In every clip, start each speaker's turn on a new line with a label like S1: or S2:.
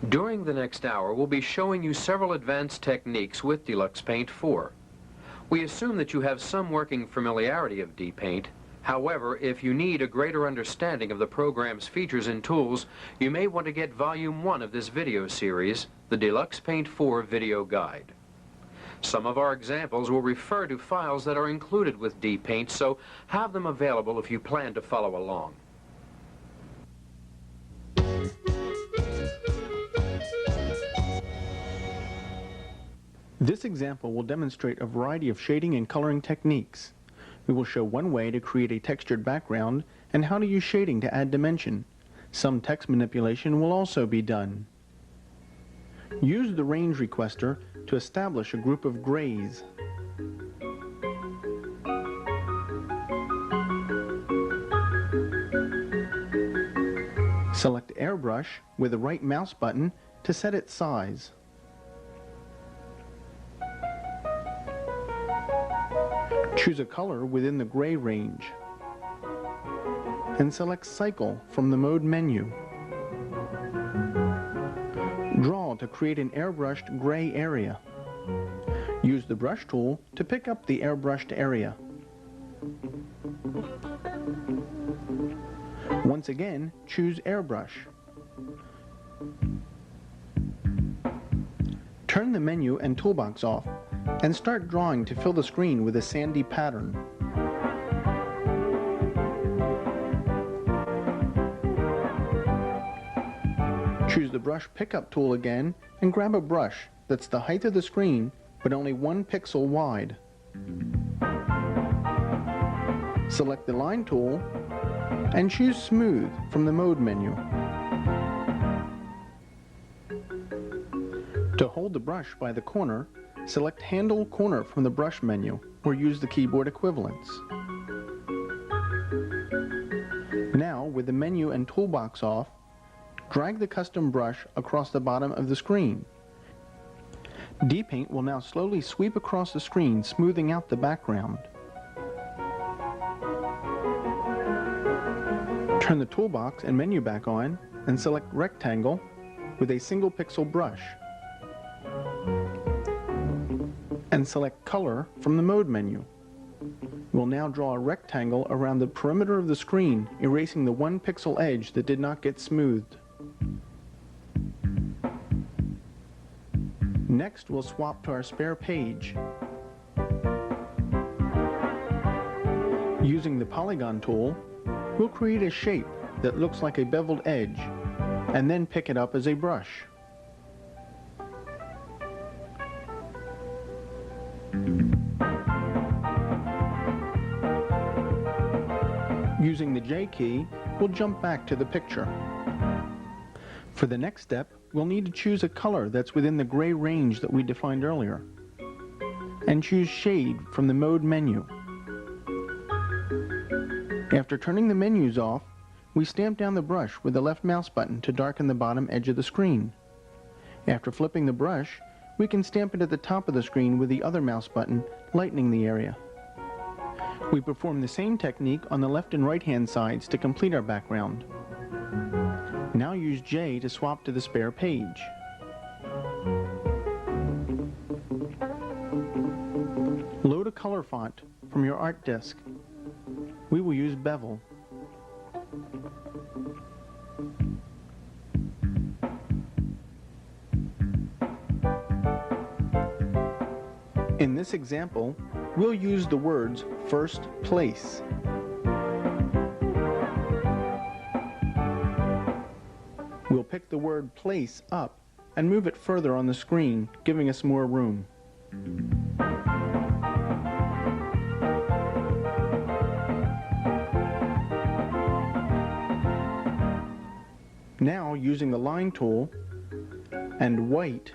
S1: During the next hour, we'll be showing you several advanced techniques with DeluxePaint 4. We assume that you have some working familiarity of DPaint. However, if you need a greater understanding of the program's features and tools, you may want to get Volume 1 of this video series, the DeluxePaint 4 Video Guide. Some of our examples will refer to files that are included with DPaint, so have them available if you plan to follow along.
S2: This example will demonstrate a variety of shading and coloring techniques. We will show one way to create a textured background and how to use shading to add dimension. Some text manipulation will also be done. Use the range requester to establish a group of grays. Select Airbrush with the right mouse button to set its size. Choose a color within the gray range and select Cycle from the Mode menu. Draw to create an airbrushed gray area. Use the brush tool to pick up the airbrushed area. Once again, choose Airbrush. Turn the menu and toolbox off and start drawing to fill the screen with a sandy pattern. Choose the brush pickup tool again and grab a brush that's the height of the screen but only 1 pixel wide. Select the line tool and choose Smooth from the Mode menu. To hold the brush by the corner, select Handle Corner from the Brush menu, or use the keyboard equivalents. Now, with the menu and toolbox off, drag the custom brush across the bottom of the screen. DPaint will now slowly sweep across the screen, smoothing out the background. Turn the toolbox and menu back on, and select Rectangle with a single pixel brush. And select Color from the Mode menu. We'll now draw a rectangle around the perimeter of the screen, erasing the 1 pixel edge that did not get smoothed. Next, we'll swap to our spare page. Using the Polygon tool, we'll create a shape that looks like a beveled edge, and then pick it up as a brush. Using the J key, we'll jump back to the picture. For the next step, we'll need to choose a color that's within the gray range that we defined earlier, and choose Shade from the Mode menu. After turning the menus off, we stamp down the brush with the left mouse button to darken the bottom edge of the screen. After flipping the brush, we can stamp it at the top of the screen with the other mouse button, lightening the area. We perform the same technique on the left and right hand sides to complete our background. Now use J to swap to the spare page. Load a color font from your art disk. We will use Bevel. In this example, we'll use the words First Place. We'll pick the word Place up and move it further on the screen, giving us more room. Now, using the line tool and white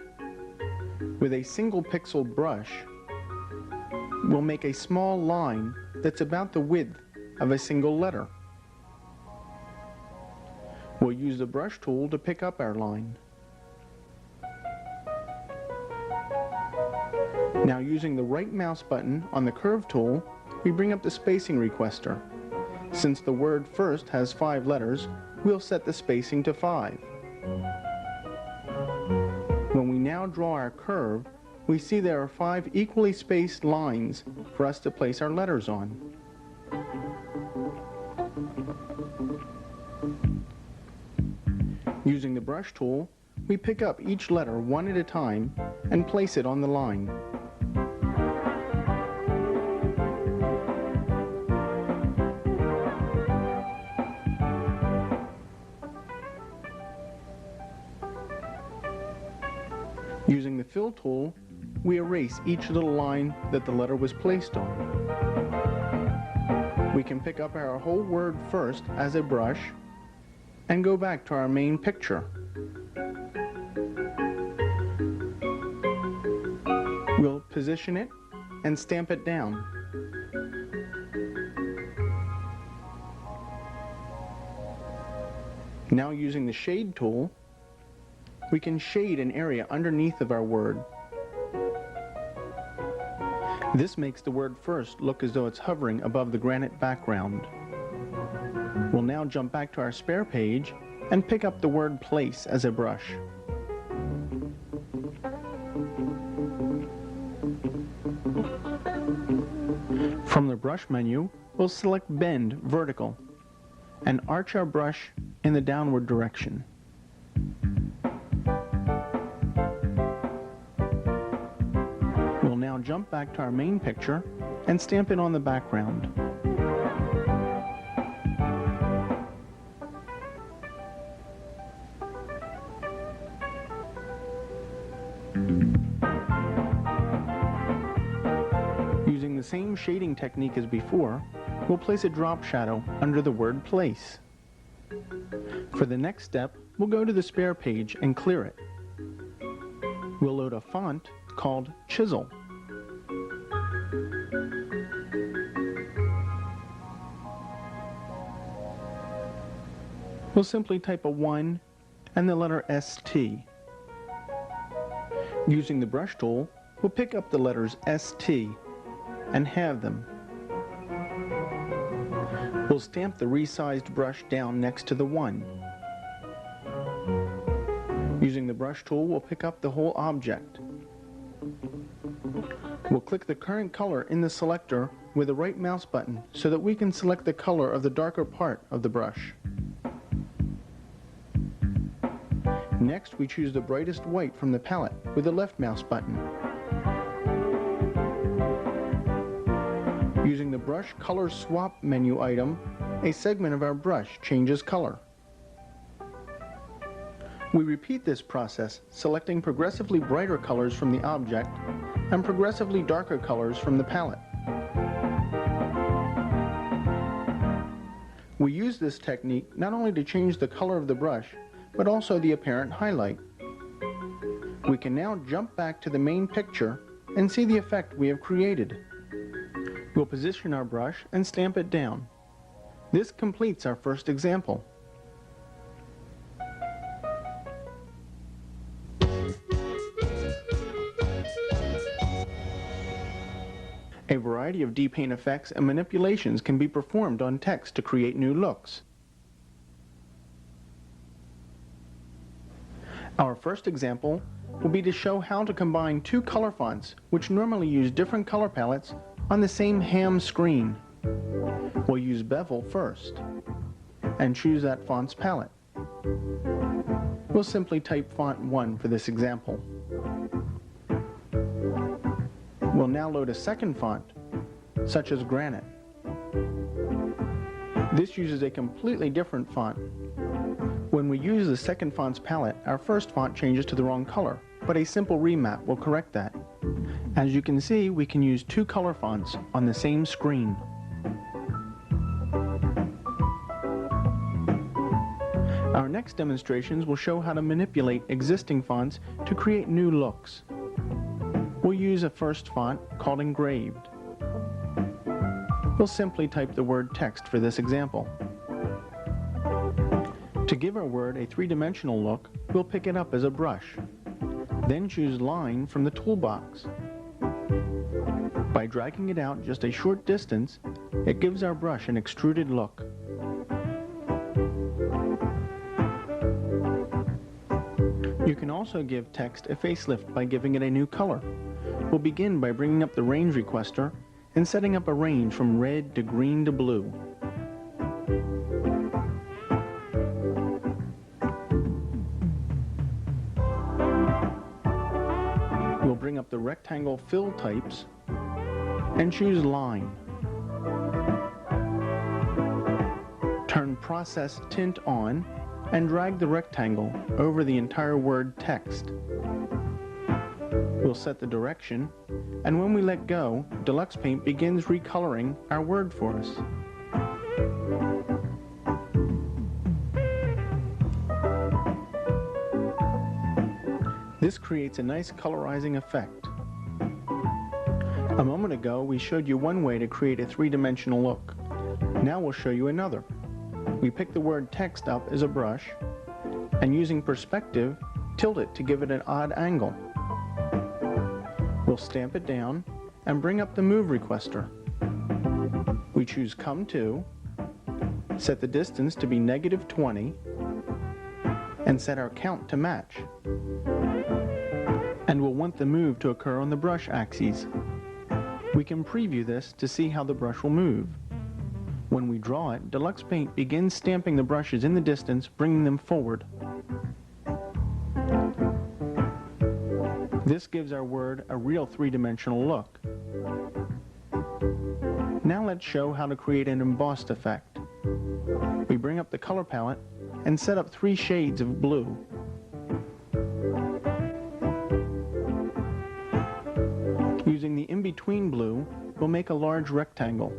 S2: with a single pixel brush, we'll make a small line that's about the width of a single letter. We'll use the brush tool to pick up our line. Now, using the right mouse button on the curve tool, we bring up the spacing requester. Since the word first has 5 letters, we'll set the spacing to 5. now draw our curve, we see there are 5 equally spaced lines for us to place our letters on. Using the brush tool, we pick up each letter one at a time and place it on the line. Using the fill tool, we erase each little line that the letter was placed on. We can pick up our whole word first as a brush and go back to our main picture. We'll position it and stamp it down. Now using the shade tool, we can shade an area underneath of our word. This makes the word first look as though it's hovering above the granite background. We'll now jump back to our spare page and pick up the word place as a brush. From the brush menu, we'll select Bend Vertical and arch our brush in the downward direction. We'll now jump back to our main picture and stamp it on the background. Using the same shading technique as before, we'll place a drop shadow under the word place. For the next step, we'll go to the spare page and clear it. We'll load a font called Chisel. We'll simply type a 1 and the letter ST. Using the brush tool, we'll pick up the letters ST and halve them. We'll stamp the resized brush down next to the 1. Using the brush tool, we'll pick up the whole object. We'll click the current color in the selector with the right mouse button so that we can select the color of the darker part of the brush. Next, we choose the brightest white from the palette with the left mouse button. Using the Brush Color Swap menu item, a segment of our brush changes color. We repeat this process, selecting progressively brighter colors from the object and progressively darker colors from the palette. We use this technique not only to change the color of the brush, but also the apparent highlight. We can now jump back to the main picture and see the effect we have created. We'll position our brush and stamp it down. This completes our first example. A variety of DeluxePaint effects and manipulations can be performed on text to create new looks. Our first example will be to show how to combine 2 color fonts which normally use different color palettes on the same ham screen. We'll use Bevel first and choose that font's palette. We'll simply type font 1 for this example. We'll now load a second font, such as Granite. This uses a completely different font. When we use the second font's palette, our first font changes to the wrong color, but a simple remap will correct that. As you can see, we can use 2 color fonts on the same screen. Our next demonstrations will show how to manipulate existing fonts to create new looks. We'll use a first font called Engraved. We'll simply type the word text for this example. To give our word a 3-dimensional look, we'll pick it up as a brush. Then choose Line from the toolbox. By dragging it out just a short distance, it gives our brush an extruded look. You can also give text a facelift by giving it a new color. We'll begin by bringing up the range requester and setting up a range from red to green to blue. We'll bring up the rectangle fill types and choose line. Turn process tint on and drag the rectangle over the entire word text. We'll set the direction, and when we let go, DeluxePaint begins recoloring our word for us. This creates a nice colorizing effect. A moment ago, we showed you one way to create a three-dimensional look. Now we'll show you another. We pick the word text up as a brush, and using perspective, tilt it to give it an odd angle. We'll stamp it down and bring up the move requester. We choose come to, set the distance to be -20, and set our count to match. And we'll want the move to occur on the brush axes. We can preview this to see how the brush will move. When we draw it, DeluxePaint begins stamping the brushes in the distance, bringing them forward. This gives our word a real three-dimensional look. Now let's show how to create an embossed effect. We bring up the color palette and set up 3 shades of blue. Using the in-between blue, we'll make a large rectangle.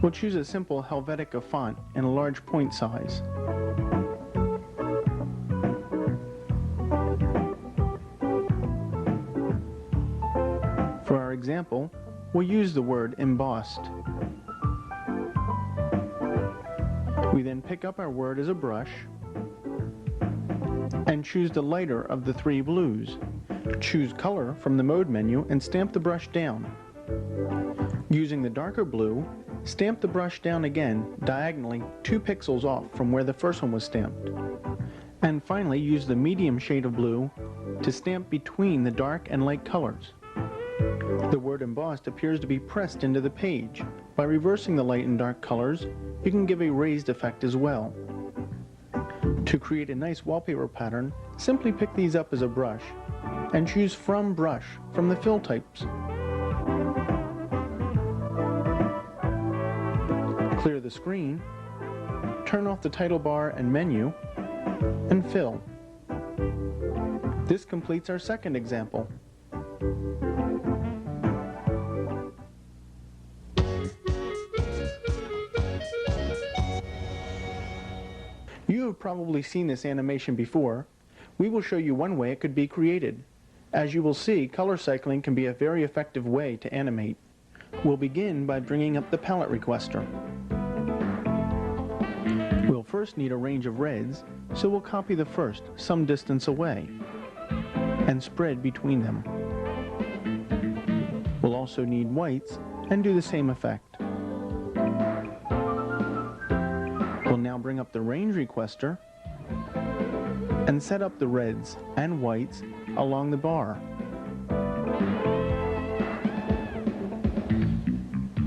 S2: We'll choose a simple Helvetica font in a large point size. For our example, we'll use the word embossed. We then pick up our word as a brush and choose the lighter of the 3 blues. Choose color from the mode menu and stamp the brush down. Using the darker blue, stamp the brush down again diagonally 2 pixels off from where the first one was stamped. And finally, use the medium shade of blue to stamp between the dark and light colors. The word embossed appears to be pressed into the page. By reversing the light and dark colors, you can give a raised effect as well. To create a nice wallpaper pattern, simply pick these up as a brush and choose From Brush from the fill types. Clear the screen, turn off the title bar and menu, and fill. This completes our second example. You have probably seen this animation before. We will show you one way it could be created. As you will see, color cycling can be a very effective way to animate. We'll begin by bringing up the palette requester. We'll first need a range of reds, so we'll copy the first some distance away and spread between them. We'll also need whites and do the same effect. We'll now bring up the range requester and set up the reds and whites along the bar.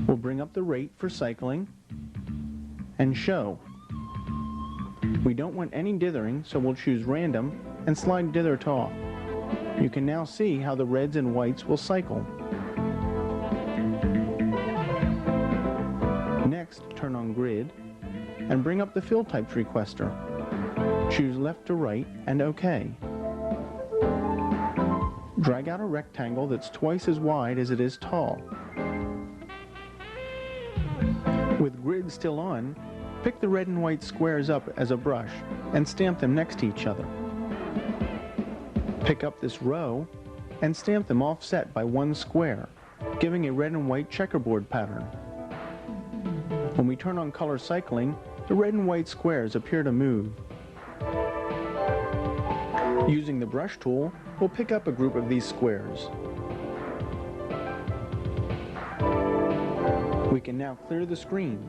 S2: We'll bring up the rate for cycling and show. We don't want any dithering, so we'll choose random and slide dither to off. You can now see how the reds and whites will cycle. Next, turn on grid and bring up the fill types requester. Choose left to right and OK. Drag out a rectangle that's twice as wide as it is tall. With grid still on, pick the red and white squares up as a brush and stamp them next to each other. Pick up this row and stamp them offset by 1 square, giving a red and white checkerboard pattern. When we turn on color cycling, the red and white squares appear to move. Using the brush tool, we'll pick up a group of these squares. We can now clear the screen.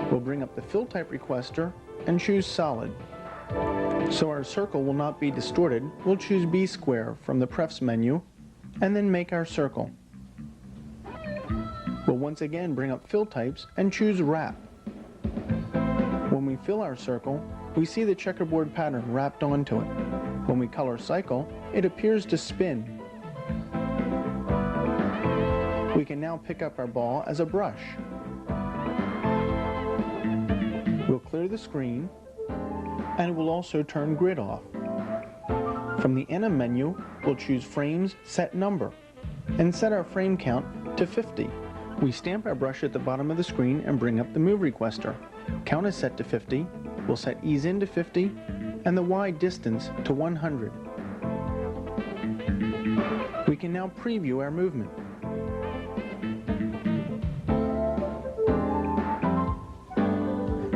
S2: We'll bring up the Fill Type requester and choose Solid. So our circle will not be distorted, we'll choose B-Square from the Prefs menu and then make our circle. We'll once again bring up Fill Types and choose Wrap. When we fill our circle, we see the checkerboard pattern wrapped onto it. When we color cycle, it appears to spin. We can now pick up our ball as a brush. We'll clear the screen, and we'll also turn grid off. From the Anim menu, we'll choose Frames Set Number, and set our frame count to 50. We stamp our brush at the bottom of the screen and bring up the Move requester. Count is set to 50, we'll set Ease In to 50, and the Y distance to 100. We can now preview our movement.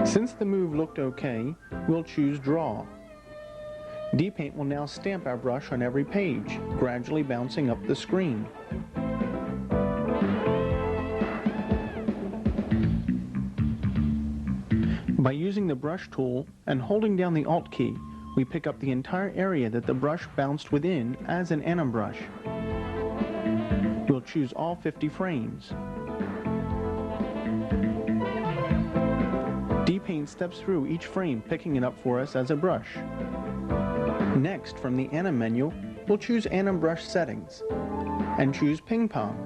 S2: Since the move looked okay, we'll choose Draw. DeluxePaint will now stamp our brush on every page, gradually bouncing up the screen. By using the Brush tool and holding down the Alt key, we pick up the entire area that the brush bounced within as an Anim brush. We'll choose all 50 frames. DeluxePaint steps through each frame, picking it up for us as a brush. Next, from the Anim menu, we'll choose Anim Brush Settings and choose Ping Pong.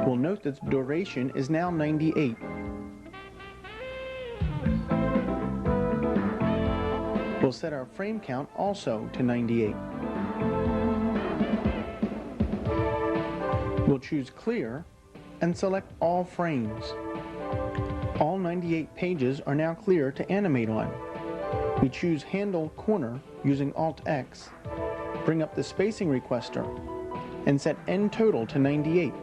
S2: We'll note that the duration is now 98. We'll set our frame count also to 98. We'll choose Clear and select all frames. All 98 pages are now clear to animate on. We choose Handle Corner using Alt-X, bring up the Spacing requester, and set End Total to 98.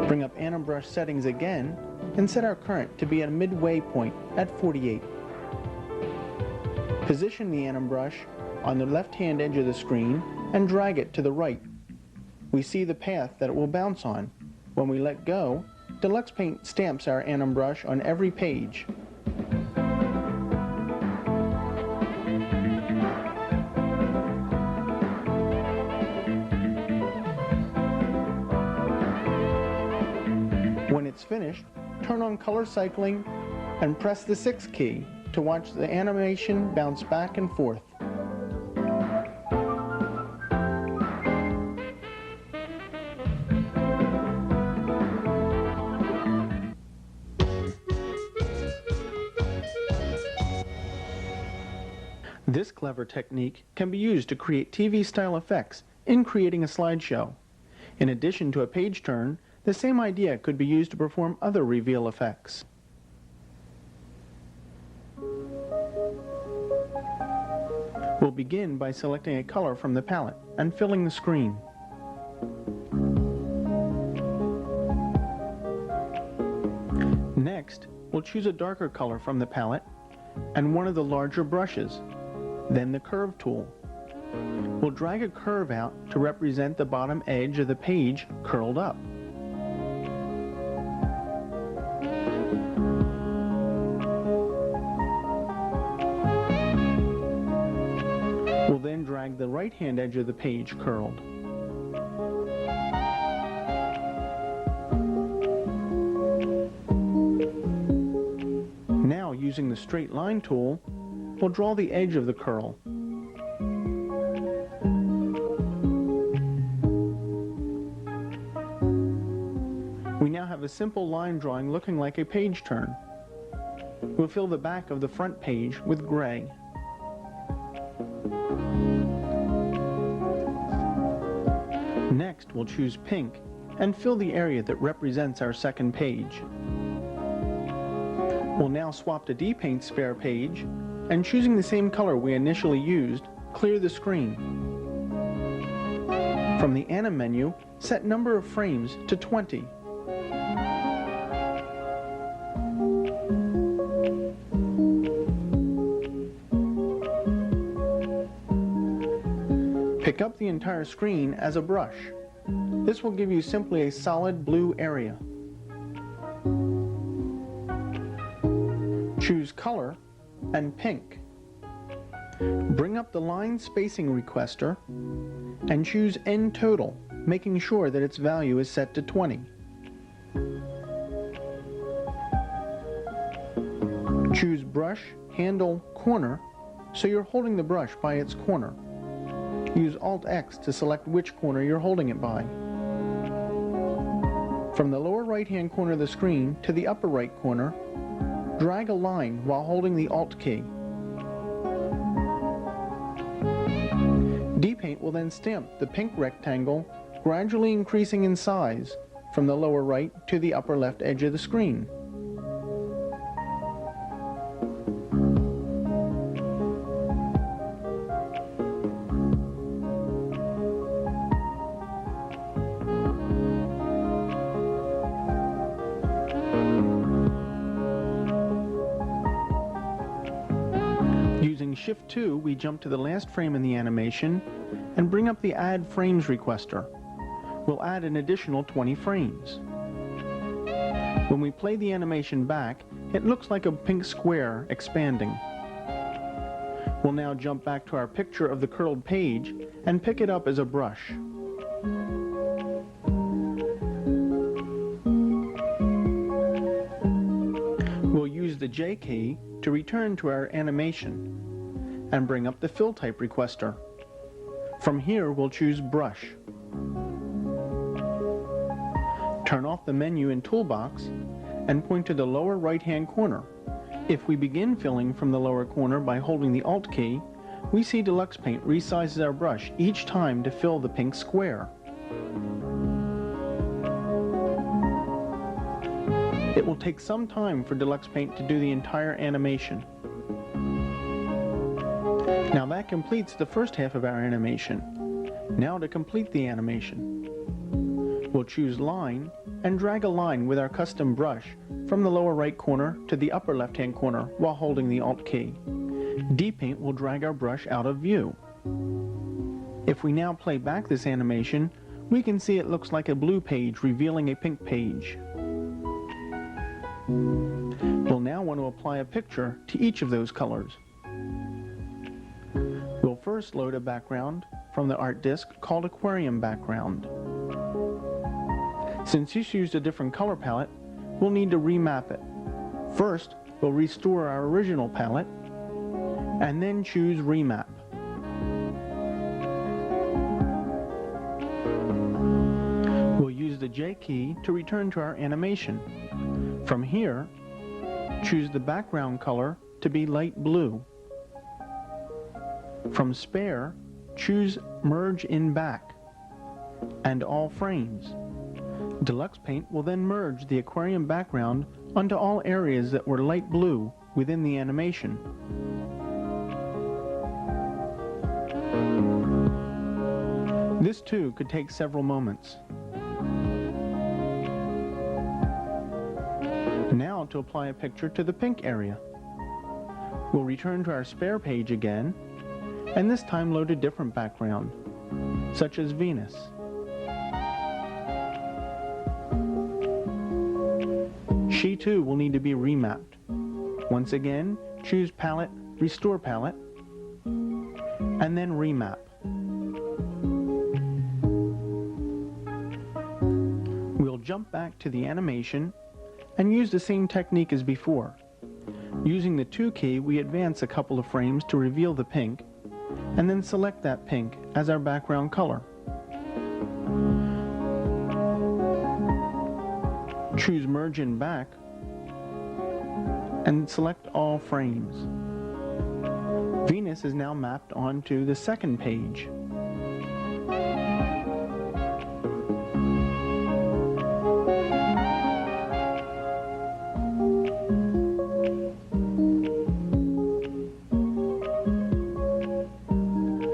S2: Bring up Anim Brush Settings again, and set our current to be at a midway point at 48. Position the Anim brush on the left-hand edge of the screen and drag it to the right. We see the path that it will bounce on. When we let go, DeluxePaint stamps our Anim brush on every page. When it's finished, turn on color cycling and press the 6 key to watch the animation bounce back and forth. This clever technique can be used to create TV-style effects in creating a slideshow. In addition to a page turn, the same idea could be used to perform other reveal effects. We'll begin by selecting a color from the palette and filling the screen. Next, we'll choose a darker color from the palette and one of the larger brushes, then the Curve tool. We'll drag a curve out to represent the bottom edge of the page curled up. We'll then drag the right-hand edge of the page curled. Now, using the Straight Line tool, we'll draw the edge of the curl. We now have a simple line drawing looking like a page turn. We'll fill the back of the front page with gray. Next, we'll choose pink and fill the area that represents our second page. We'll now swap to DeluxePaint spare page, and choosing the same color we initially used, clear the screen. From the Anim menu, set number of frames to 20. Pick up the entire screen as a brush. This will give you simply a solid blue area. Choose Color and Pink. Bring up the line spacing requester and choose N total, making sure that its value is set to 20. Choose Brush, Handle, Corner, so you're holding the brush by its corner. Use Alt-X to select which corner you're holding it by. From the lower right-hand corner of the screen to the upper right corner, drag a line while holding the Alt key. DeluxePaint will then stamp the pink rectangle, gradually increasing in size from the lower right to the upper left edge of the screen. Using Shift 2, we jump to the last frame in the animation and bring up the Add Frames requester. We'll add an additional 20 frames. When we play the animation back, it looks like a pink square expanding. We'll now jump back to our picture of the curled page and pick it up as a brush. We'll use the J key to return to our animation and bring up the Fill Type requester. From here, we'll choose Brush. Turn off the menu and toolbox and point to the lower right-hand corner. If we begin filling from the lower corner by holding the Alt key, we see DeluxePaint resizes our brush each time to fill the pink square. It will take some time for DeluxePaint to do the entire animation. Now that completes the first half of our animation. Now to complete the animation. We'll choose Line and drag a line with our custom brush from the lower right corner to the upper left-hand corner while holding the Alt key. DeluxePaint will drag our brush out of view. If we now play back this animation, we can see it looks like a blue page revealing a pink page. We'll now want to apply a picture to each of those colors. We'll first load a background from the art disk called Aquarium Background. Since this used a different color palette, we'll need to remap it. First, we'll restore our original palette, and then choose Remap. We'll use the J key to return to our animation. From here, choose the background color to be light blue. From Spare, choose Merge in Back and All Frames. DeluxePaint will then merge the aquarium background onto all areas that were light blue within the animation. This too could take several moments. Now to apply a picture to the pink area. We'll return to our Spare page again, and this time load a different background, such as Venus. She too will need to be remapped. Once again, choose Palette, Restore Palette, and then Remap. We'll jump back to the animation and use the same technique as before. Using the 2 key, we advance a couple of frames to reveal the pink, and then select that pink as our background color. Choose Merge in Back and select all frames. Venus is now mapped onto the second page.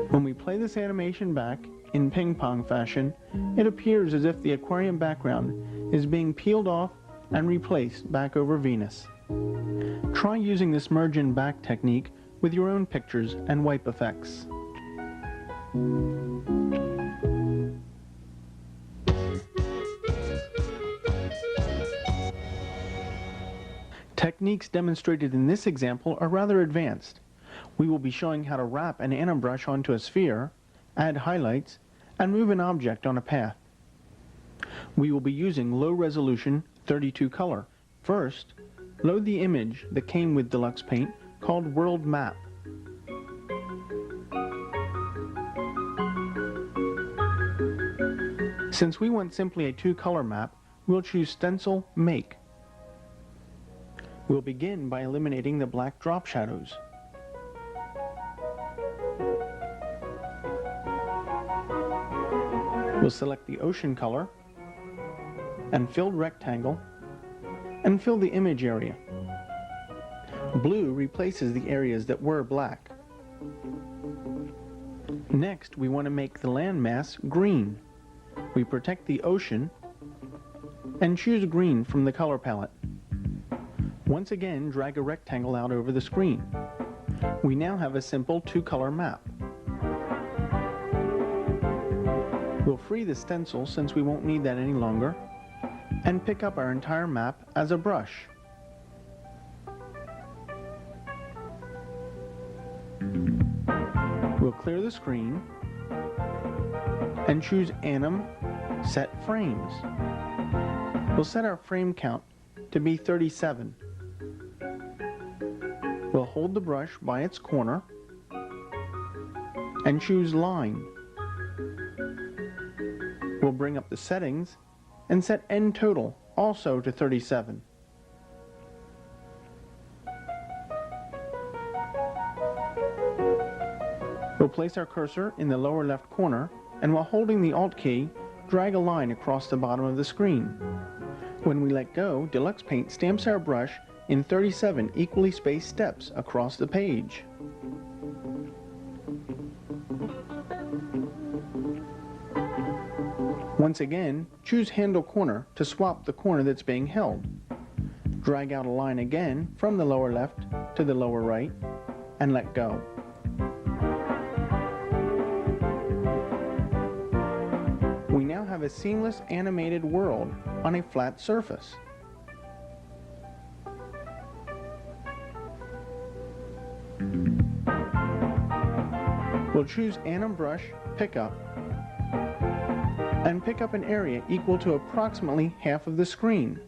S2: When we play this animation back in ping-pong fashion, it appears as if the aquarium background is being peeled off and replaced back over Venus. Try using this Merge in Back technique with your own pictures and wipe effects. Techniques demonstrated in this example are rather advanced. We will be showing how to wrap an anim brush onto a sphere, add highlights, and move an object on a path. We will be using low-resolution 32 color. First, load the image that came with DeluxePaint called World Map. Since we want simply a 2-color map, we'll choose Stencil Make. We'll begin by eliminating the black drop shadows. We'll select the ocean color and filled rectangle and fill the image area. Blue replaces the areas that were black. Next, we want to make the landmass green. We protect the ocean and choose green from the color palette. Once again, drag a rectangle out over the screen. We now have a simple 2-color map. We'll free the stencil since we won't need that any longer, and pick up our entire map as a brush. We'll clear the screen and choose Anim Set Frames. We'll set our frame count to be 37. We'll hold the brush by its corner and choose Line. We'll bring up the settings and set End Total also to 37. We'll place our cursor in the lower left corner and while holding the Alt key, drag a line across the bottom of the screen. When we let go, DeluxePaint stamps our brush in 37 equally spaced steps across the page. Once again, choose Handle Corner to swap the corner that's being held. Drag out a line again from the lower left to the lower right and let go. We now have a seamless animated world on a flat surface. We'll choose Anim Brush Pickup and pick up an area equal to approximately half of the screen.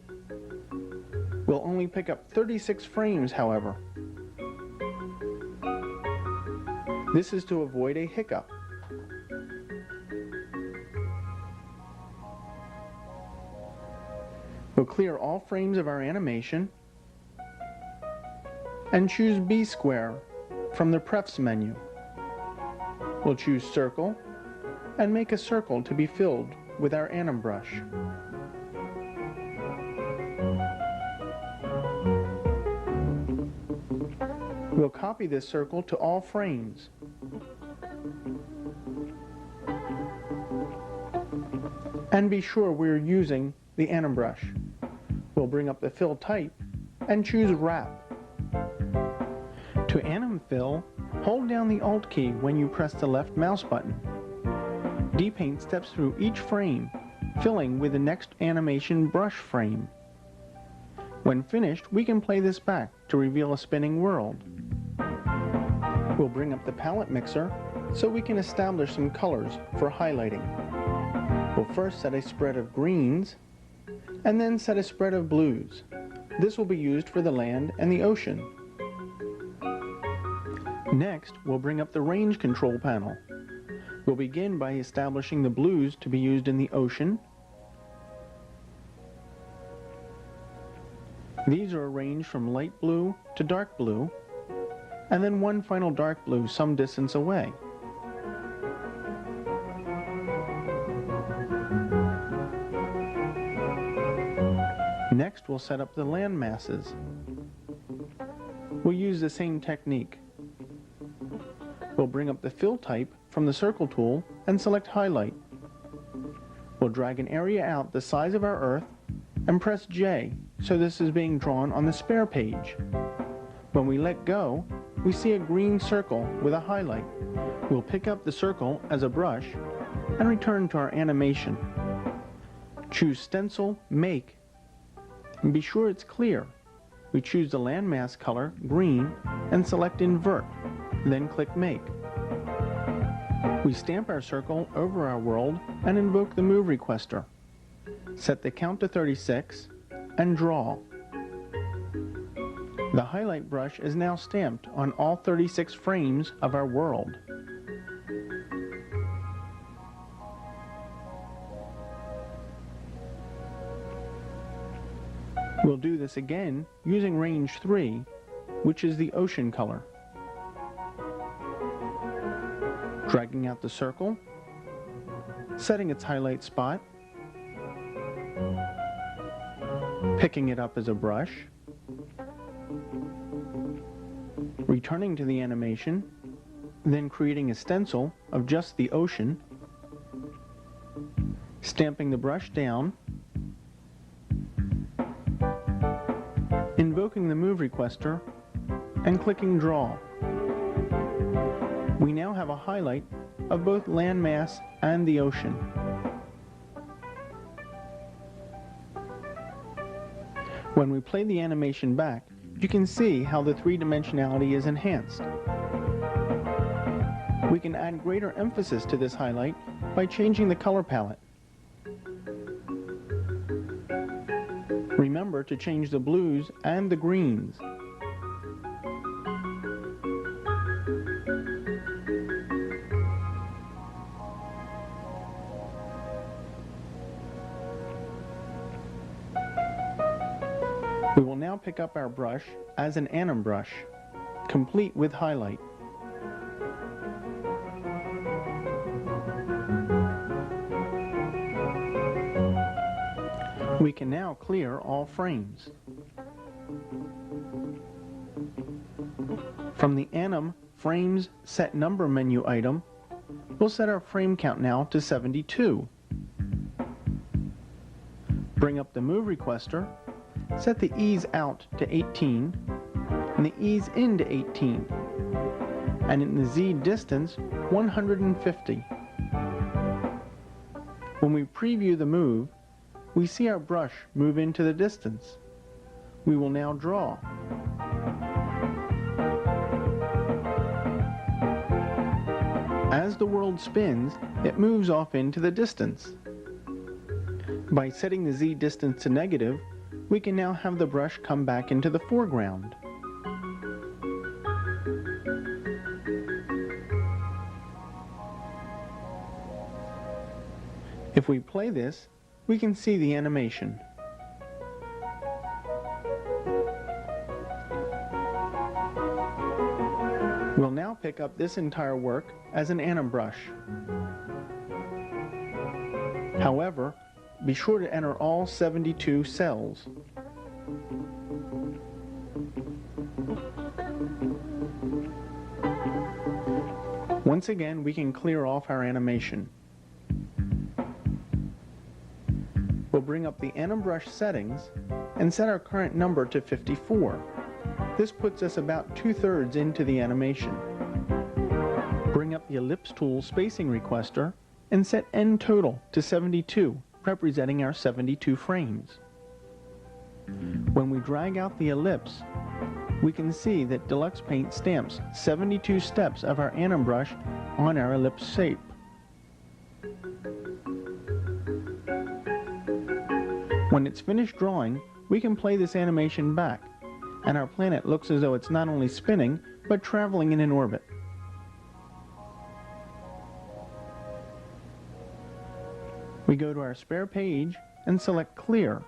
S2: We'll only pick up 36 frames, however. This is to avoid a hiccup. We'll clear all frames of our animation and choose B-Square from the Prefs menu. We'll choose Circle and make a circle to be filled with our Anim brush. We'll copy this circle to all frames. And be sure we're using the Anim brush. We'll bring up the fill type and choose Wrap. To Anim Fill, hold down the Alt key when you press the left mouse button. DPaint steps through each frame, filling with the next animation brush frame. When finished, we can play this back to reveal a spinning world. We'll bring up the palette mixer so we can establish some colors for highlighting. We'll first set a spread of greens, and then set a spread of blues. This will be used for the land and the ocean. Next, we'll bring up the range control panel. We'll begin by establishing the blues to be used in the ocean. These are arranged from light blue to dark blue, and then one final dark blue some distance away. Next, we'll set up the land masses. We'll use the same technique. We'll bring up the fill type from the circle tool and select Highlight. We'll drag an area out the size of our Earth and press J so this is being drawn on the spare page. When we let go, we see a green circle with a highlight. We'll pick up the circle as a brush and return to our animation. Choose Stencil Make and be sure it's clear. We choose the landmass color, green, and select Invert, then click Make. We stamp our circle over our world and invoke the Move Requester. Set the count to 36 and draw. The highlight brush is now stamped on all 36 frames of our world. We'll do this again using range 3, which is the ocean color. Dragging out the circle, setting its highlight spot, picking it up as a brush, returning to the animation, then creating a stencil of just the ocean, stamping the brush down, invoking the Move Requester, and clicking Draw. We now have a highlight of both landmass and the ocean. When we play the animation back, you can see how the three-dimensionality is enhanced. We can add greater emphasis to this highlight by changing the color palette. Remember to change the blues and the greens. We will now pick up our brush as an anim brush, complete with highlight. We can now clear all frames. From the Anim Frames Set Number menu item, we'll set our frame count now to 72. Bring up the Move Requester, set the ease out to 18, and the ease in to 18, and in the Z distance, 150. When we preview the move, we see our brush move into the distance. We will now draw. As the world spins, it moves off into the distance. By setting the Z distance to negative, we can now have the brush come back into the foreground. If we play this, we can see the animation. We'll now pick up this entire work as an anim brush. However, be sure to enter all 72 cells. Once again, we can clear off our animation. We'll bring up the anim brush settings and set our current number to 54. This puts us about 2/3 into the animation. Bring up the Ellipse tool spacing requester and set end total to 72, representing our 72 frames. When we drag out the ellipse, we can see that DeluxePaint stamps 72 steps of our anim brush on our ellipse shape. When it's finished drawing, we can play this animation back, and our planet looks as though it's not only spinning, but traveling in an orbit. We go to our spare page and select Clear.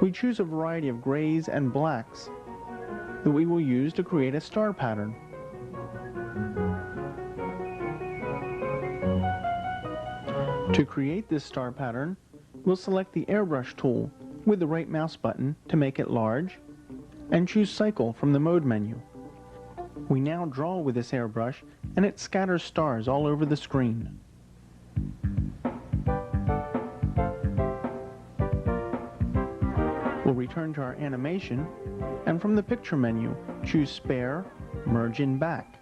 S2: We choose a variety of grays and blacks that we will use to create a star pattern. To create this star pattern, we'll select the Airbrush tool with the right mouse button to make it large, and choose Cycle from the Mode menu. We now draw with this airbrush, and it scatters stars all over the screen. We'll return to our animation, and from the Picture menu, choose Spare, Merge in Back.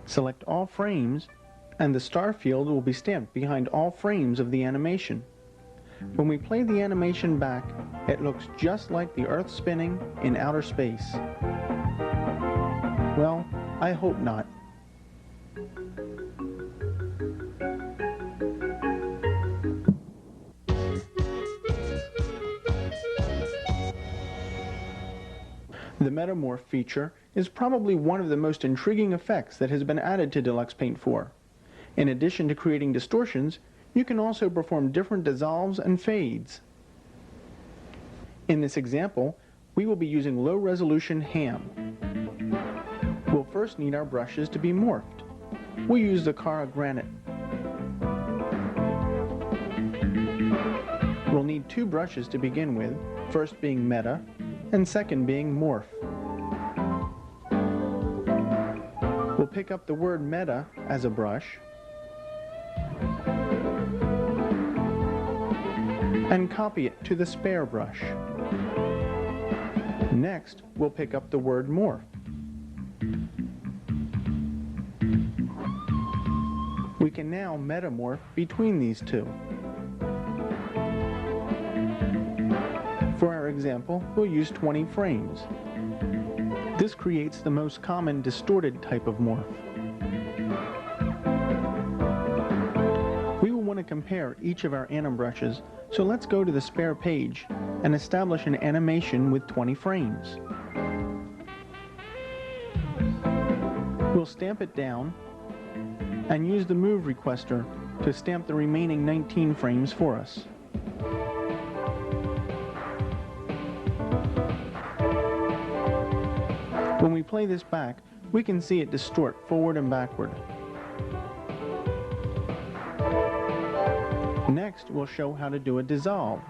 S2: Select all frames, and the star field will be stamped behind all frames of the animation. When we play the animation back, it looks just like the Earth spinning in outer space. Well, I hope not. The Metamorph feature is probably one of the most intriguing effects that has been added to DeluxePaint 4. In addition to creating distortions, you can also perform different dissolves and fades. In this example, we will be using low-resolution ham. We'll first need our brushes to be morphed. We'll use the Cara Granite. We'll need two brushes to begin with, first being Meta, and second being Morph. We'll pick up the word Meta as a brush, and copy it to the spare brush. Next, we'll pick up the word Morph. We can now metamorph between these two. For our example, we'll use 20 frames. This creates the most common distorted type of morph. We will want to compare each of our anim brushes, so let's go to the spare page and establish an animation with 20 frames. We'll stamp it down and use the Move requester to stamp the remaining 19 frames for us. When we play this back, we can see it distort forward and backward. Next, we'll show how to do a dissolve.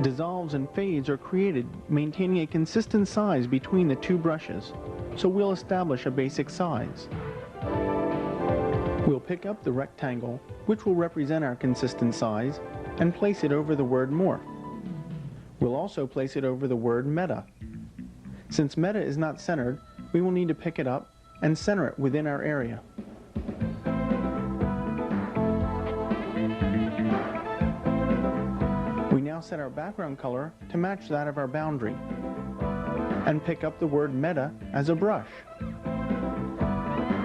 S2: Dissolves and fades are created maintaining a consistent size between the two brushes, so we'll establish a basic size. We'll pick up the rectangle, which will represent our consistent size, and place it over the word Morph. We'll also place it over the word Meta. Since Meta is not centered, we will need to pick it up and center it within our area. We now set our background color to match that of our boundary, and pick up the word Meta as a brush.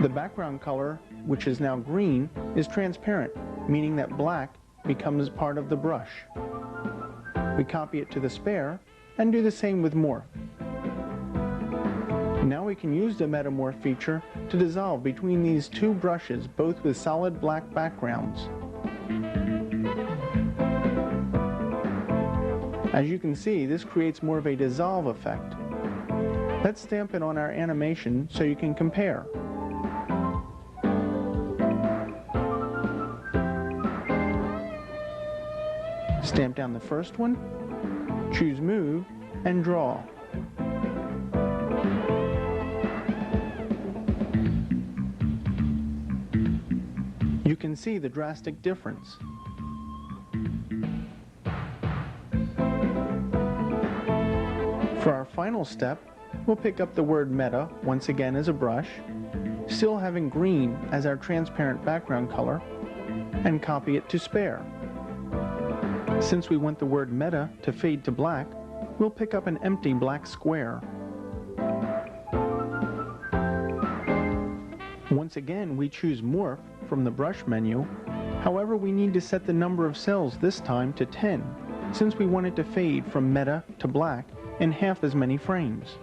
S2: The background color, which is now green, is transparent, meaning that black becomes part of the brush. We copy it to the spare and do the same with Morph. Now we can use the Metamorph feature to dissolve between these two brushes, both with solid black backgrounds. As you can see, this creates more of a dissolve effect. Let's stamp it on our animation so you can compare. Stamp down the first one, choose Move, and Draw. You can see the drastic difference. For our final step, we'll pick up the word Meta once again as a brush, still having green as our transparent background color, and copy it to spare. Since we want the word Meta to fade to black, we'll pick up an empty black square. Once again, we choose Morph from the brush menu. However, we need to set the number of cells this time to 10, since we want it to fade from Meta to black in half as many frames.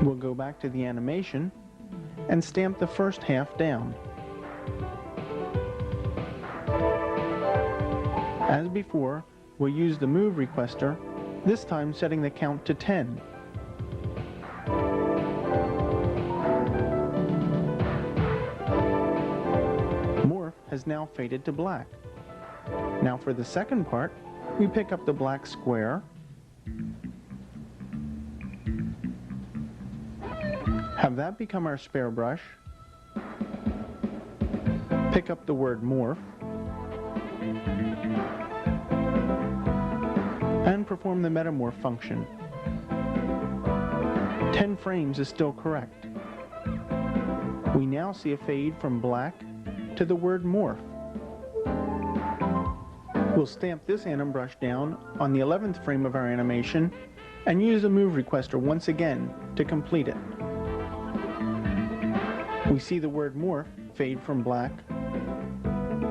S2: We'll go back to the animation and stamp the first half down. As before, we'll use the Move requester, this time setting the count to 10. Morph has now faded to black. Now for the second part, we pick up the black square, have that become our spare brush, pick up the word Morph, and perform the Metamorph function. 10 frames is still correct. We now see a fade from black to the word Morph. We'll stamp this anim brush down on the 11th frame of our animation and use the move requester once again to complete it. We see the word morph fade from black.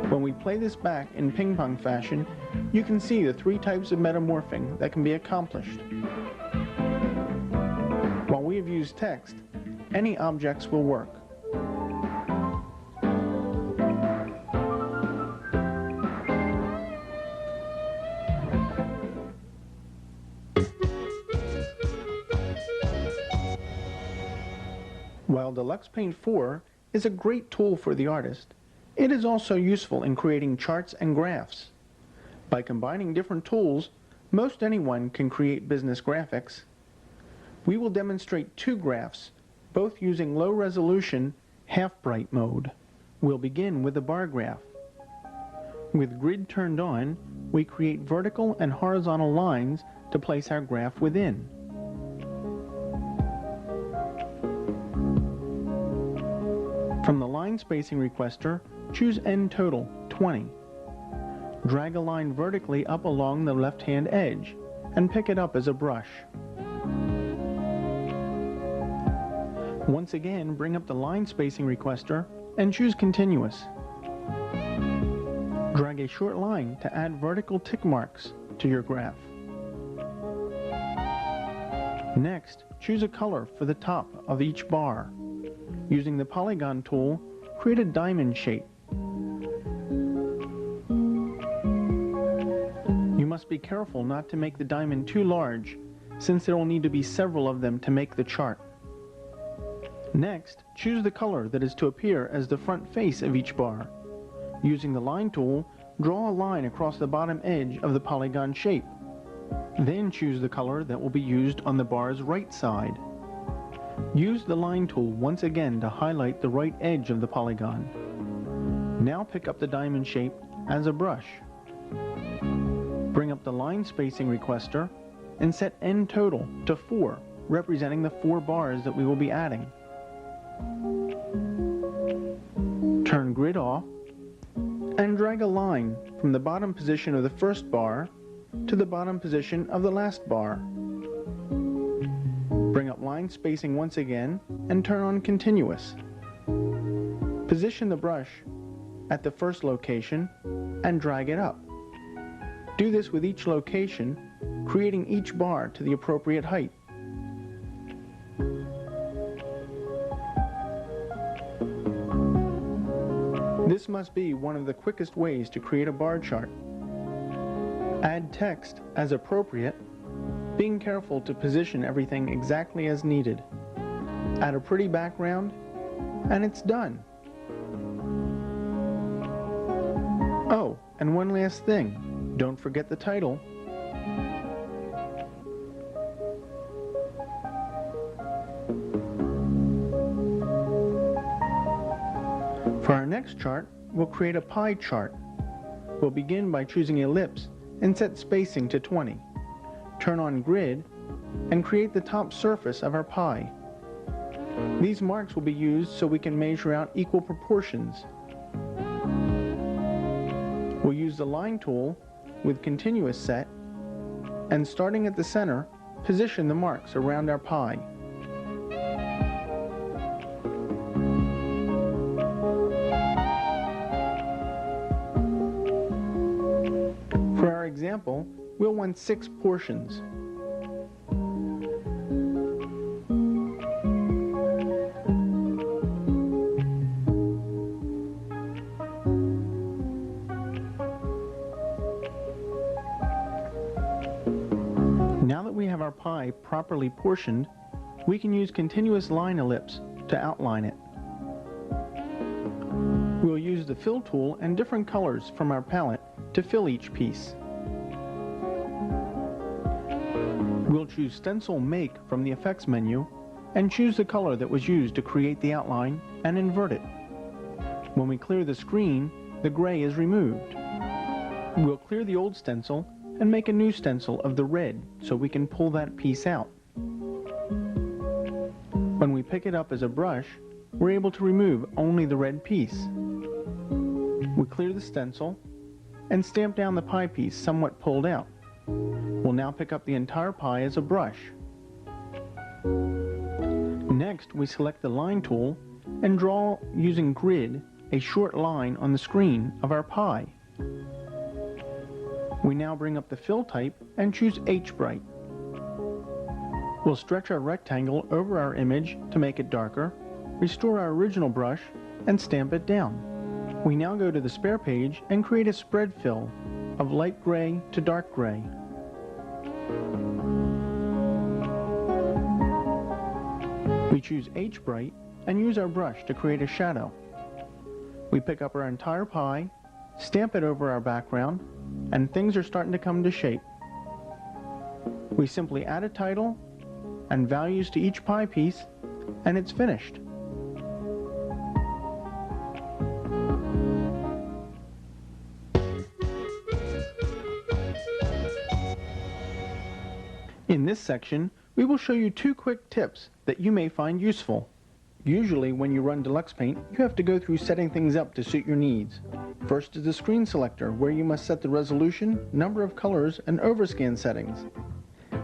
S2: When we play this back in ping-pong fashion, you can see the 3 types of metamorphing that can be accomplished. While we have used text, any objects will work. While DeluxePaint 4 is a great tool for the artist, it is also useful in creating charts and graphs. By combining different tools, most anyone can create business graphics. We will demonstrate 2 graphs, both using low-resolution, half-bright mode. We'll begin with the bar graph. With grid turned on, we create vertical and horizontal lines to place our graph within. From the line spacing requester, choose End Total 20. Drag a line vertically up along the left-hand edge and pick it up as a brush. Once again, bring up the line spacing requester and choose Continuous. Drag a short line to add vertical tick marks to your graph. Next, choose a color for the top of each bar. Using the polygon tool, create a diamond shape. You must be careful not to make the diamond too large, since there will need to be several of them to make the chart. Next, choose the color that is to appear as the front face of each bar. Using the line tool, draw a line across the bottom edge of the polygon shape. Then choose the color that will be used on the bar's right side. Use the line tool once again to highlight the right edge of the polygon. Now pick up the diamond shape as a brush. Bring up the line spacing requester and set End Total to 4, representing the 4 bars that we will be adding. Turn grid off and drag a line from the bottom position of the first bar to the bottom position of the last bar. Bring up line spacing once again and turn on Continuous. Position the brush at the first location and drag it up. Do this with each location, creating each bar to the appropriate height. This must be one of the quickest ways to create a bar chart. Add text as appropriate, being careful to position everything exactly as needed. Add a pretty background, and it's done. Oh, and one last thing, don't forget the title. For our next chart, we'll create a pie chart. We'll begin by choosing ellipse and set spacing to 20. Turn on grid and create the top surface of our pie. These marks will be used so we can measure out equal proportions. We'll use the line tool with Continuous set, and starting at the center, position the marks around our pie. For our example, we'll want 6 portions. Now that we have our pie properly portioned, we can use Continuous line ellipse to outline it. We'll use the fill tool and different colors from our palette to fill each piece. We'll choose Stencil Make from the Effects menu and choose the color that was used to create the outline and invert it. When we clear the screen, the gray is removed. We'll clear the old stencil and make a new stencil of the red so we can pull that piece out. When we pick it up as a brush, we're able to remove only the red piece. We clear the stencil and stamp down the pie piece somewhat pulled out. We'll now pick up the entire pie as a brush. Next, we select the line tool and draw, using grid, a short line on the screen of our pie. We now bring up the fill type and choose H-Bright. We'll stretch our rectangle over our image to make it darker, restore our original brush, and stamp it down. We now go to the spare page and create a spread fill of light gray to dark gray. We choose H-Bright and use our brush to create a shadow. We pick up our entire pie, stamp it over our background, and things are starting to come to shape. We simply add a title and values to each pie piece, and it's finished. In this section, we will show you 2 quick tips that you may find useful. Usually when you run DeluxePaint, you have to go through setting things up to suit your needs. First is the screen selector, where you must set the resolution, number of colors, and overscan settings.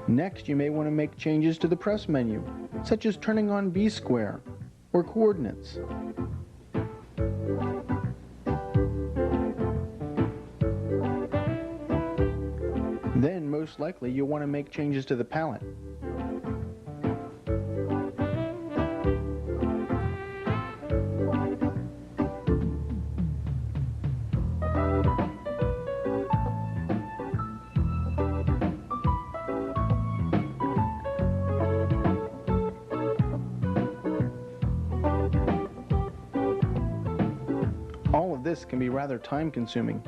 S2: Next, you may want to make changes to the press menu, such as turning on B-square or coordinates. Then, most likely, you'll want to make changes to the palette. All of this can be rather time-consuming.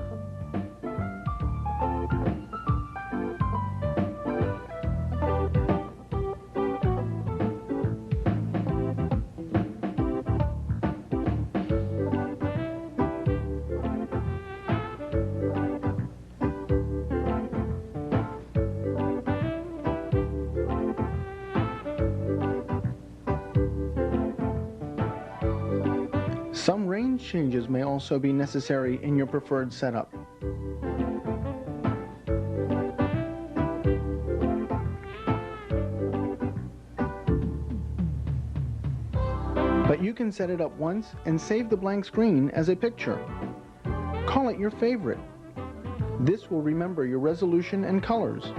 S2: Some range changes may also be necessary in your preferred setup. But you can set it up once and save the blank screen as a picture. Call it your favorite. This will remember your resolution and colors.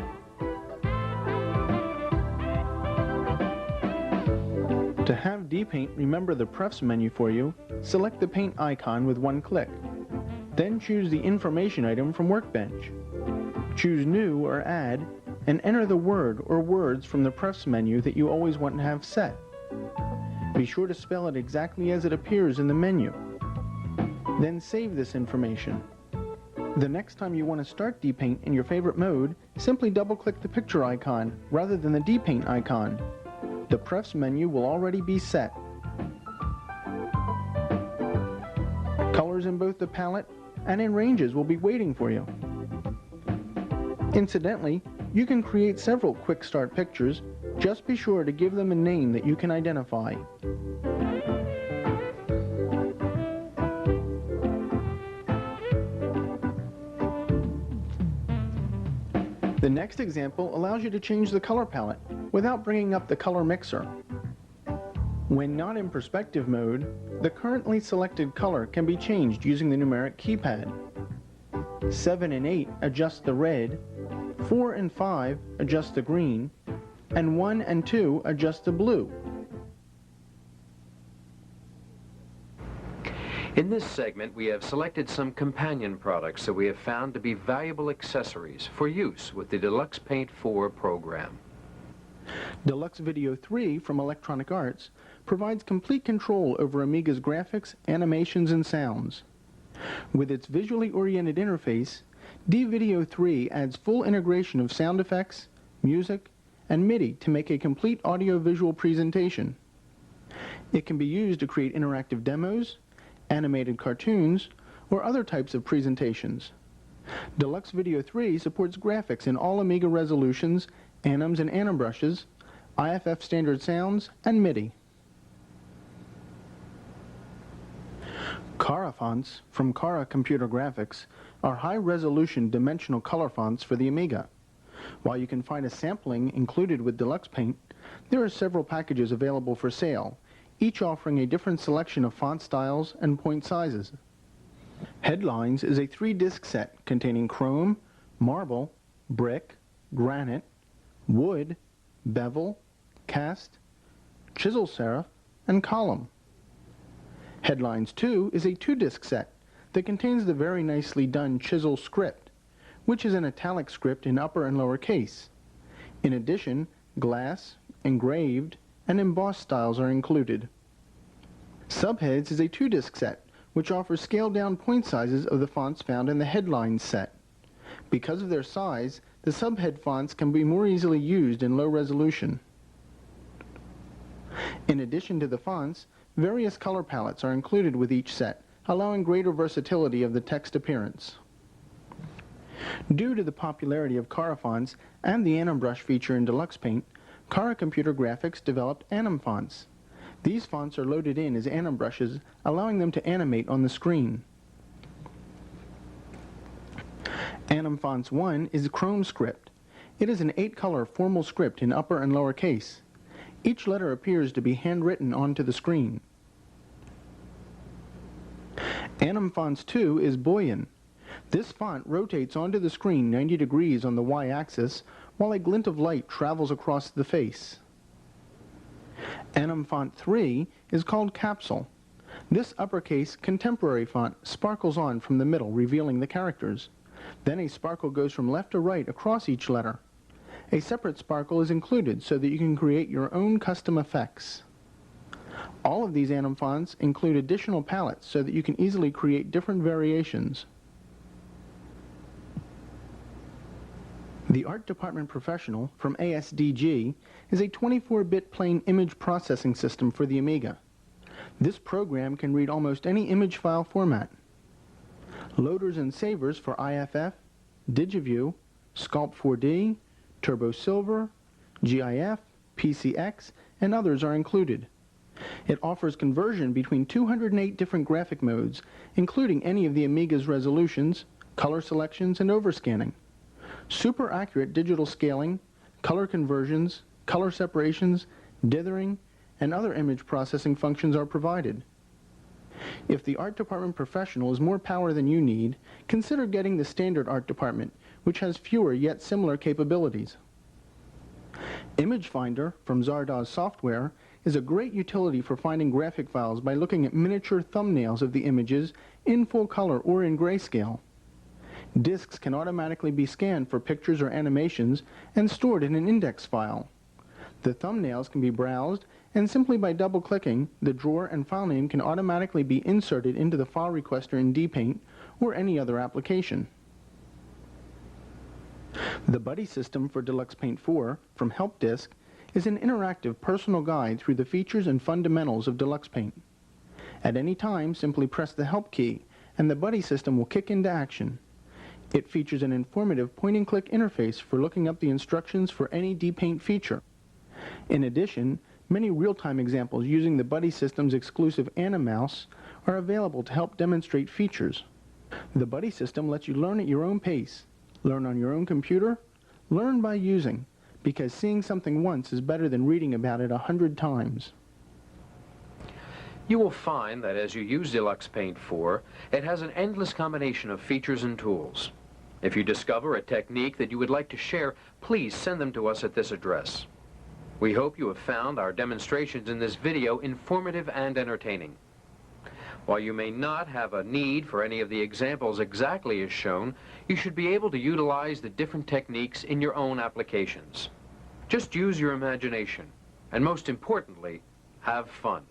S2: To have DePaint remember the Prefs menu for you, select the paint icon with one click. Then choose the information item from Workbench. Choose New or Add, and enter the word or words from the Prefs menu that you always want to have set. Be sure to spell it exactly as it appears in the menu. Then save this information. The next time you want to start DePaint in your favorite mode, simply double-click the picture icon rather than the DePaint icon. The Prefs menu will already be set. Colors in both the palette and in ranges will be waiting for you. Incidentally, you can create several quick start pictures. Just be sure to give them a name that you can identify. The next example allows you to change the color palette without bringing up the color mixer. When not in perspective mode, the currently selected color can be changed using the numeric keypad. 7 and 8 adjust the red, 4 and 5 adjust the green, and 1 and 2 adjust the blue.
S1: In this segment, we have selected some companion products that we have found to be valuable accessories for use with the DeluxePaint 4 program.
S2: Deluxe Video 3 from Electronic Arts provides complete control over Amiga's graphics, animations, and sounds. With its visually oriented interface, D-Video 3 adds full integration of sound effects, music, and MIDI to make a complete audio-visual presentation. It can be used to create interactive demos, animated cartoons, or other types of presentations. Deluxe Video 3 supports graphics in all Amiga resolutions, anims and animbrushes, IFF standard sounds, and MIDI. Carify fonts from Cara Computer Graphics are high-resolution dimensional color fonts for the Amiga. While you can find a sampling included with DeluxePaint, there are several packages available for sale, each offering a different selection of font styles and point sizes. Headlines is a 3-disc set containing chrome, marble, brick, granite, wood, bevel, cast, chisel serif, and column. Headlines 2 is a 2-disc set that contains the very nicely done chisel script, which is an italic script in upper and lower case. In addition, glass, engraved, and embossed styles are included. Subheads is a 2-disc set, which offers scaled-down point sizes of the fonts found in the Headlines set. Because of their size, the subhead fonts can be more easily used in low resolution. In addition to the fonts, various color palettes are included with each set, allowing greater versatility of the text appearance. Due to the popularity of Cara fonts and the Anim brush feature in DeluxePaint, Cara Computer Graphics developed Anim fonts. These fonts are loaded in as Anim brushes, allowing them to animate on the screen. Anim Fonts 1 is Chrome script. It is an 8-color formal script in upper and lower case. Each letter appears to be handwritten onto the screen. Anim Fonts 2 is Boyan. This font rotates onto the screen 90 degrees on the y-axis, while a glint of light travels across the face. Anim Font 3 is called Capsule. This uppercase contemporary font sparkles on from the middle, revealing the characters. Then a sparkle goes from left to right across each letter. A separate sparkle is included so that you can create your own custom effects. All of these Anim fonts include additional palettes so that you can easily create different variations. The Art Department Professional from ASDG is a 24-bit plain image processing system for the Amiga. This program can read almost any image file format. Loaders and savers for IFF, DigiView, Sculpt 4D, Turbo Silver, GIF, PCX, and others are included. It offers conversion between 208 different graphic modes, including any of the Amiga's resolutions, color selections, and overscanning. Super accurate digital scaling, color conversions, color separations, dithering, and other image processing functions are provided. If the Art Department Professional is more power than you need, consider getting the standard Art Department, which has fewer yet similar capabilities. Image Finder from Zardoz Software is a great utility for finding graphic files by looking at miniature thumbnails of the images in full color or in grayscale. Discs can automatically be scanned for pictures or animations and stored in an index file. The thumbnails can be browsed, and simply by double-clicking, the drawer and file name can automatically be inserted into the file requester in DPaint or any other application. The Buddy system for DeluxePaint 4 from HelpDisk is an interactive personal guide through the features and fundamentals of DeluxePaint. At any time, simply press the Help key, and the Buddy system will kick into action. It features an informative point-and-click interface for looking up the instructions for any DPaint feature. In addition, many real-time examples using the Buddy system's exclusive Anim mouse are available to help demonstrate features. The Buddy system lets you learn at your own pace, learn on your own computer, learn by using, because seeing something once is better than reading about it 100 times.
S1: You will find that as you use DeluxePaint 4, it has an endless combination of features and tools. If you discover a technique that you would like to share, please send them to us at this address. We hope you have found our demonstrations in this video informative and entertaining. While you may not have a need for any of the examples exactly as shown, you should be able to utilize the different techniques in your own applications. Just use your imagination, and most importantly, have fun.